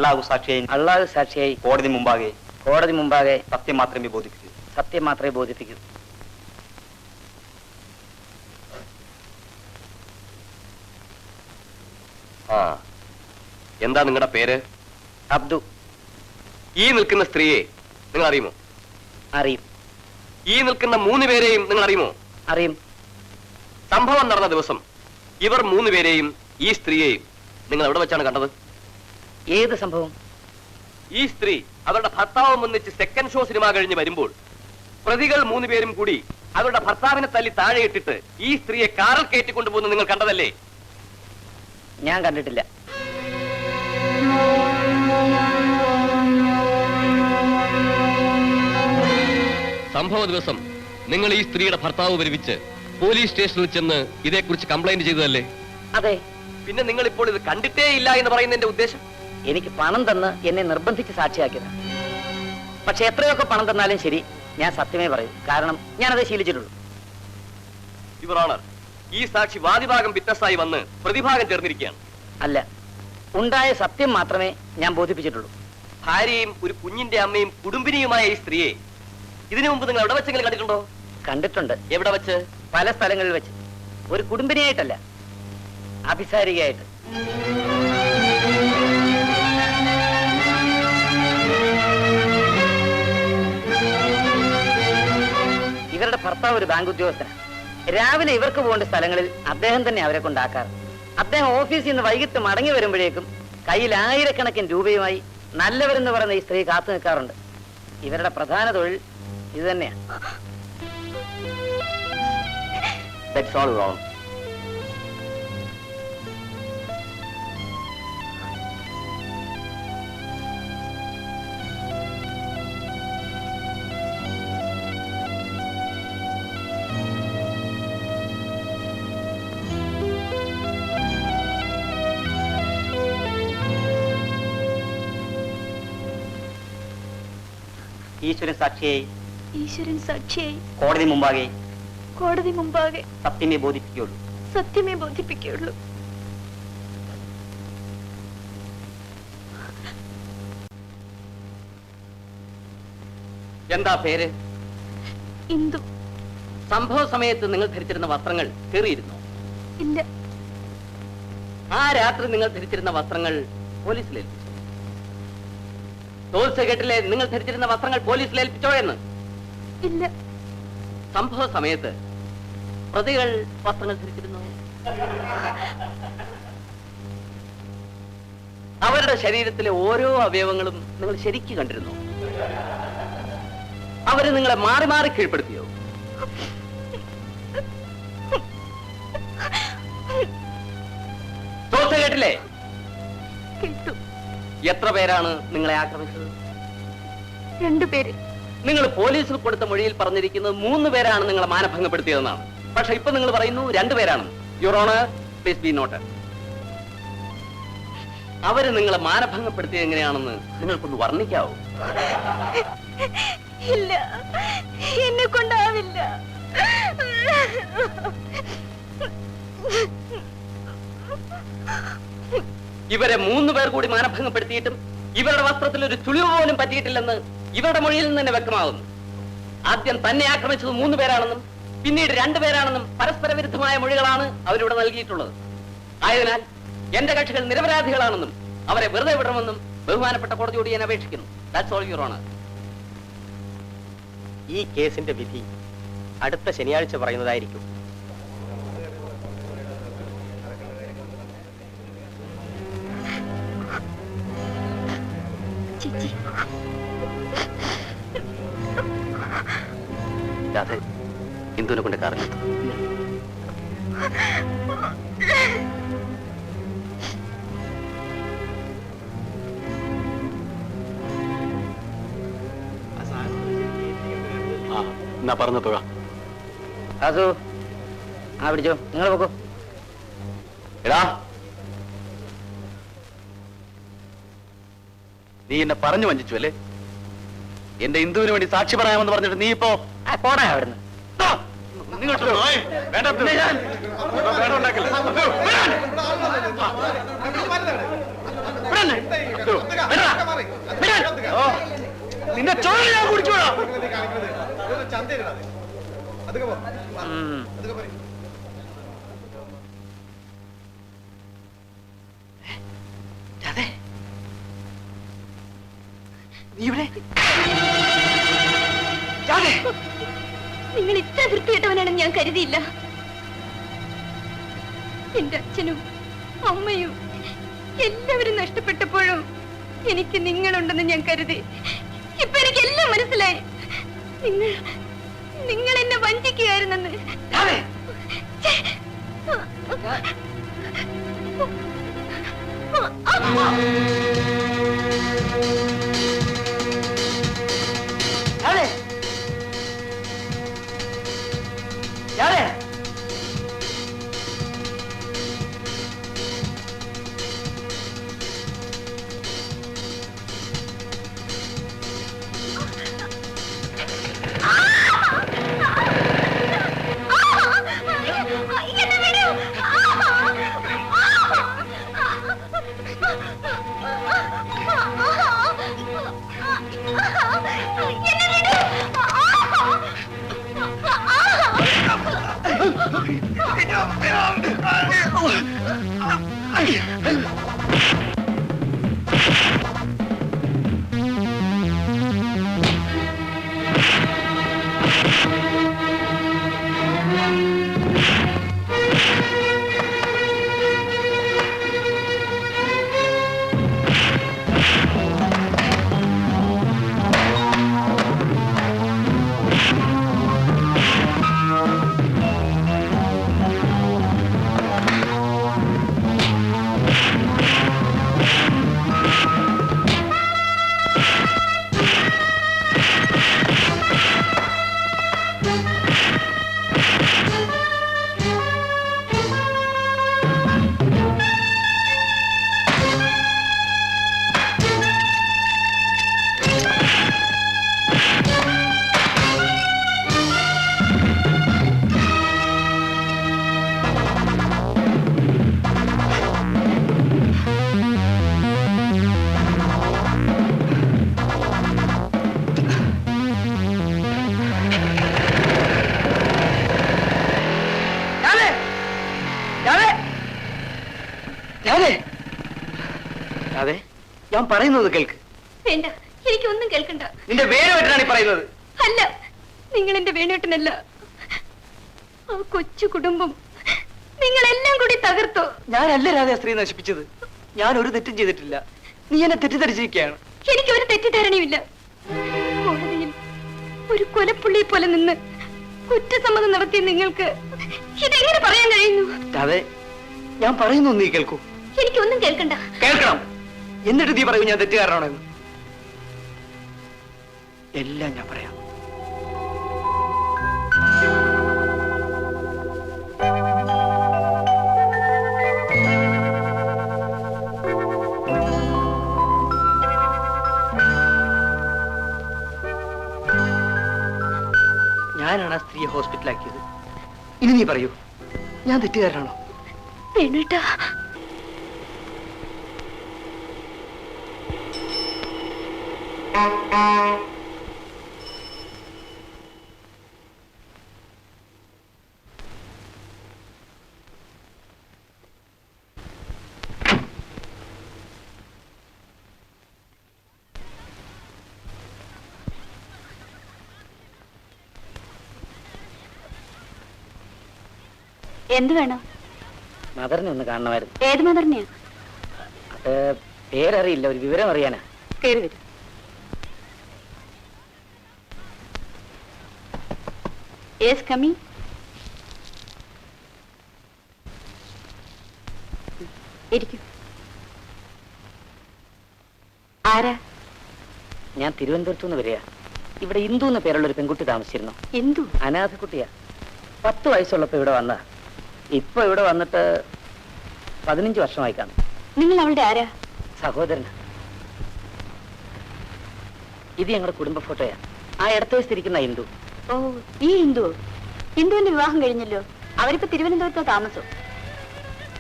അല്ലാഹു സാക്ഷിയായി അള്ളാഹു സാക്ഷിയായി കോടതി മുമ്പാകെ സത്യം മാത്രമേ ബോധിപ്പിക്കൂ. എന്താ നിങ്ങളുടെ പേര്? അബ്ദു. ഈ നിൽക്കുന്ന സ്ത്രീയെ നിങ്ങൾ അറിയുമോ? അറിയും. ഈ നിൽക്കുന്ന 3 പേരെയും നിങ്ങൾ അറിയുമോ? അറിയും. സംഭവം നടന്ന ദിവസം ഇവർ 3 പേരെയും ഈ സ്ത്രീയെയും നിങ്ങൾ എവിടെ വെച്ചാണ് കണ്ടത്? ഏത് സംഭവം? ഈ സ്ത്രീ അവരുടെ ഭർത്താവും ഒന്നിച്ച് സെക്കൻഡ് ഷോ സിനിമ കഴിഞ്ഞ് വരുമ്പോൾ പ്രതികൾ 3 പേരും കൂടി അവരുടെ ഭർത്താവിനെ തല്ലി താഴെയിട്ടിട്ട് ഈ സ്ത്രീയെ കാറിൽ കയറ്റിക്കൊണ്ടുപോകുന്നത് നിങ്ങൾ കണ്ടതല്ലേ? ഞാൻ കണ്ടിട്ടില്ല. സംഭവ ദിവസം നിങ്ങൾ ഈ സ്ത്രീയുടെ ഭർത്താവ് വരുവിച്ച് പോലീസ് സ്റ്റേഷനിൽ ചെന്ന് ഇതേക്കുറിച്ച് കംപ്ലൈന്റ് ചെയ്തതല്ലേ? അതെ. പിന്നെ നിങ്ങൾ ഇപ്പോൾ ഇത് കണ്ടിട്ടേ ഇല്ല എന്ന് പറയുന്നതിന്റെ ഉദ്ദേശം? എനിക്ക് പണം തന്ന് എന്നെ നിർബന്ധിച്ച് സാക്ഷിയാക്കിയതാണ്. പക്ഷെ എത്രയൊക്കെ പണം തന്നാലും ശരി, ഞാൻ സത്യമേ പറയൂ. കാരണം ഞാനത് ശീലിച്ചിട്ടുള്ളൂ. യുവർ ഓണർ, ഈ സാക്ഷി വാദിഭാഗം വിറ്റ്നസ്സായി വന്ന് പ്രതിഭാഗം ചേർന്നിരിക്കുകയാണ്. അല്ല, ഉണ്ടായ സത്യം മാത്രമേ ഞാൻ ബോധിപ്പിച്ചിട്ടുള്ളൂ. ഭാര്യയും ഒരു കുഞ്ഞിന്റെ അമ്മയും കുടുംബിനിയുമായ ഈ സ്ത്രീയെ ഇതിനു മുമ്പ് നിങ്ങൾ എവിടെ വെച്ചെങ്കിലും കണ്ടിട്ടുണ്ടോ? കണ്ടിട്ടുണ്ട്. എവിടെ വെച്ച്? പല സ്ഥലങ്ങളിൽ വെച്ച്. ഒരു കുടുംബിനിയായിട്ടല്ല, അഭിസാരികയായിട്ട്. ഇവരുടെ ഭർത്താവ് ഒരു ബാങ്ക് ഉദ്യോഗസ്ഥനാണ്. രാവിലെ ഇവർക്ക് പോകേണ്ട സ്ഥലങ്ങളിൽ അദ്ദേഹം തന്നെ അവരെ കൊണ്ടാക്കാറ്. അദ്ദേഹം ഓഫീസിൽ നിന്ന് വൈകിട്ട് മടങ്ങി വരുമ്പോഴേക്കും കയ്യിൽ 1000കണക്കിന് രൂപയുമായി നല്ലവരെന്ന് പറയുന്ന ഈ സ്ത്രീ കാത്തു നിൽക്കാറുണ്ട്. ഇവരുടെ പ്രധാന തൊഴിൽ ഇത് തന്നെയാണ്. That's all wrong. ഈശ്വരൻ സാക്ഷിയായി കോടതി മുമ്പാകെ സത്യമേ ബോധിപ്പിക്കുകയുള്ളൂ. എന്താ പേര്? ഇന്ദു. സംഭവ സമയത്ത് നിങ്ങൾ ധരിച്ചിരുന്ന വസ്ത്രങ്ങൾ കീറിയിരുന്നോ? ഇല്ല. ആ രാത്രി നിങ്ങൾ ധരിച്ചിരുന്ന വസ്ത്രങ്ങൾ പോലീസിൽ ഏൽപ്പിച്ചോ? ടോൾ സെക്രട്ടറിയിലെ നിങ്ങൾ ധരിച്ചിരുന്ന വസ്ത്രങ്ങൾ പോലീസിൽ ഏൽപ്പിച്ചോ എന്ന്? ഇല്ല. സംഭവ സമയത്ത് പ്രതികൾ വസ്ത്രങ്ങൾ ധരിച്ചിരുന്നു? അവരുടെ ശരീരത്തിലെ ഓരോ അവയവങ്ങളും നിങ്ങൾ ശരിക്ക് കണ്ടിരുന്നു? അവര് നിങ്ങളെ മാറി മാറി കീഴ്പ്പെടുത്തിയോ? ടോൾ സെക്രട്ടറിയിലെ കേട്ടു. എത്ര പേരാണ് നിങ്ങളെ ആക്രമിച്ചത്? 2 പേര്. നിങ്ങൾ പോലീസിൽ കൊടുത്ത മൊഴിയിൽ പറഞ്ഞിരിക്കുന്നത് 3 പേരാണ് നിങ്ങളെ മാനഭംഗപ്പെടുത്തിയതെന്നാണ്. പക്ഷെ ഇപ്പൊ നിങ്ങൾ പറയുന്നു 2 പേരാണ്. Your honour, please be noted. അവര് നിങ്ങളെ മാനഭംഗപ്പെടുത്തിയത് എങ്ങനെയാണെന്ന് നിങ്ങൾക്കൊന്ന് വർണ്ണിക്കാവൂ? ഇല്ല, എന്നെ കൊണ്ടാവില്ല. ഇവരെ 3 പേർ കൂടി മാനഭംഗപ്പെടുത്തിയിട്ടും ഇവരുടെ വസ്ത്രത്തിൽ ഒരു ചുളിവ് പോലും പറ്റിയിട്ടില്ലെന്ന് ഇവരുടെ മൊഴിയിൽ നിന്ന് തന്നെ വ്യക്തമാകുന്നു. ആദ്യം തന്നെ ആക്രമിച്ചത് 3 പേരാണെന്നും പിന്നീട് 2 പേരാണെന്നും പരസ്പര വിരുദ്ധമായ മൊഴികളാണ് അവരിവിടെ നൽകിയിട്ടുള്ളത്. ആയതിനാൽ എന്റെ കക്ഷികൾ നിരപരാധികളാണെന്നും അവരെ വെറുതെ വിടണമെന്നും ബഹുമാനപ്പെട്ട കോടതിയോട് ഞാൻ അപേക്ഷിക്കുന്നു. That's all your honour. ഈ കേസിന്റെ വിധി അടുത്ത ശനിയാഴ്ച പറയുന്നതായിരിക്കും. രാധേ, ഇന്ദുവിനെ കൊണ്ട് കാറിലെത്തും. എന്നാ പറഞ്ഞ തുക കാസു, പിടിച്ചോ. നിങ്ങൾ പോക്കോ. എടാ, നീ എന്നെ പറഞ്ഞു വഞ്ചിച്ചു അല്ലേ? എന്റെ ഇന്ദുവിന് വേണ്ടി സാക്ഷി പറയാമെന്ന് പറഞ്ഞിട്ട് നീ ഇപ്പോ പോടാ അവിടുന്ന്. നിന്റെ ചോര ഞാൻ കുടിച്ചോളാം. നിങ്ങൾ ഇത്ര വൃത്തികെട്ടവനാണെന്ന് ഞാൻ കരുതിയില്ല. എന്റെ അച്ഛനും അമ്മയും എല്ലാവരും നഷ്ടപ്പെട്ടപ്പോഴും എനിക്ക് നിങ്ങളുണ്ടെന്ന് ഞാൻ കരുതി. ഇപ്പൊ എനിക്ക് എല്ലാം മനസ്സിലായി. നിങ്ങൾ എന്നെ വഞ്ചിക്കുകയായിരുന്നെന്ന്. അതെ, ഞാൻ പറയുന്നത് കേൾക്ക്. വേണ്ട, എനിക്കൊന്നും കേൾക്കണ്ട. നിന്റെ വേണുവേട്ടനാണ് ഈ പറയുന്നത്. അല്ല, നിങ്ങൾ എന്റെ വേണുവേട്ടനല്ല. ആ കൊച്ചു കുടുംബം നിങ്ങളെല്ലാം കൂടി തകർത്തു. ഞാനല്ല രാധ സ്ത്രീ നശിപ്പിച്ചത്. ഞാൻ ഒരു തെറ്റും ചെയ്തിട്ടില്ല. നീ എന്നെ തെറ്റിദ്ധരിച്ചിരിക്കുകയാണ്. എനിക്ക് ഒരു തെറ്റിദ്ധാരണയുമില്ല. കോടതിയിൽ ഒരു കൊലപ്പുള്ളിയെ പോലെ നിന്ന് കുറ്റസമ്മതം നടത്തിയ നിങ്ങൾക്ക് ഇതെങ്ങനെ പറയാൻ കഴിയുന്നു? അതെ, ഞാൻ പറയുന്നു, നീ കേൾക്കൂ. എനിക്കൊന്നും കേൾക്കണ്ട. കേൾക്കണം. എന്നിട്ട് നീ പറയൂ ഞാൻ തെറ്റുകാരനാണെന്ന്. എല്ലാം ഞാൻ പറയാം. ഞാനാണ് ആ സ്ത്രീയെ ഹോസ്പിറ്റലാക്കിയത്. ഇനി നീ പറയൂ, ഞാൻ തെറ്റുകാരനാണോ? വേണുട്ടാ, എന്ത് വേണം? മദറിനെ ഒന്ന് കാണണമായിരുന്നു. ഏത് മദറിനെയാ? അത് പേരറിയില്ല, ഒരു വിവരം അറിയാനാ. കയറി വരും. Yes, coming. ഇരിക്കൂ. ആരാ? ഞാൻ തിരുവനന്തപുരത്തു നിന്ന് വരിക. ഇവിടെ ഇന്ദു എന്ന പേരുള്ള ഒരു പെൺകുട്ടി താമസിച്ചിരുന്നു. എന്തു? അനാഥ കുട്ടിയാ. 10 വയസ്സുള്ളപ്പോ ഇവിടെ വന്ന. ഇപ്പൊ ഇവിടെ വന്നിട്ട് 15 വർഷമായി കാണും. നിങ്ങൾ അവളുടെ ആരാ? സഹോദരൻ. ഇത് ഞങ്ങളുടെ കുടുംബ ഫോട്ടോയാ. ആ ഇടത്തെ സ്ഥിരിക്കുന്ന ഇന്ദു. ഓ, ഈ ഹിന്ദു. ഹിന്ദുവിന്റെ വിവാഹം കഴിഞ്ഞല്ലോ. അവരിപ്പോ തിരുവനന്തപുരത്തോ താമസം.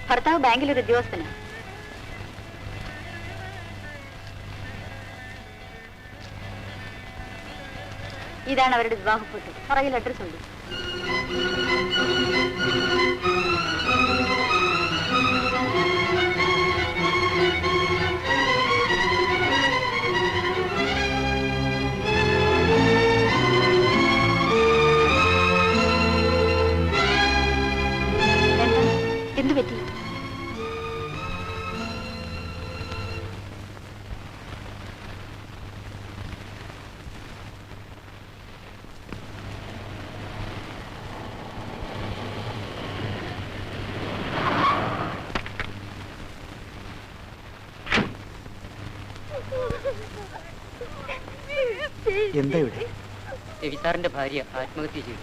ഭർത്താവ് ബാങ്കിലൊരു ഉദ്യോഗസ്ഥനാ. ഇതാണ് അവരുടെ വിവാഹ ഫോട്ടോ. പുറകിൽ അഡ്രസ് ഉണ്ട്. എന്തു പറ്റി? എന്താ ഇവിടെ? രവി സാറിന്റെ ഭാര്യ ആത്മഹത്യ ചെയ്തു.